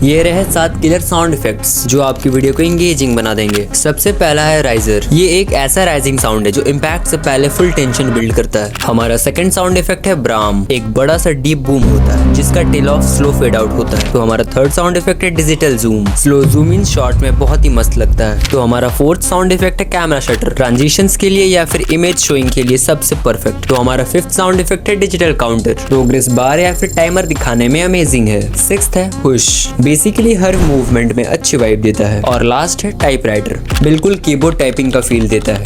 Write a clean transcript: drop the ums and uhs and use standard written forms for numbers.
ये रहे 7 killer sound effects जो आपकी वीडियो को इंगेजिंग बना देंगे। सबसे पहला है राइजर। ये एक ऐसा राइजिंग साउंड है जो इम्पैक्ट से पहले फुल टेंशन बिल्ड करता है। हमारा सेकंड साउंड इफेक्ट है ब्राम। एक बड़ा सा डीप बूम होता है जिसका tail off slow fade out होता है। तो हमारा थर्ड साउंड इफेक्ट है digital zoom. Slow zoom in shot में बहुत ही मस्त लगता है। तो हमारा फोर्थ साउंड इफेक्ट है कैमरा शटर। ट्रांजिशंस के लिए या फिर इमेज शोइंग के लिए सबसे परफेक्ट। तो हमारा फिफ्थ साउंड इफेक्ट है डिजिटल काउंटर। प्रोग्रेस बार या फिर टाइमर दिखाने में अमेजिंग है। सिक्स्थ है हुश। बेसिकली हर मूवमेंट में अच्छी वाइब देता है। और लास्ट है टाइपराइटर। बिल्कुल कीबोर्ड टाइपिंग का फील देता है।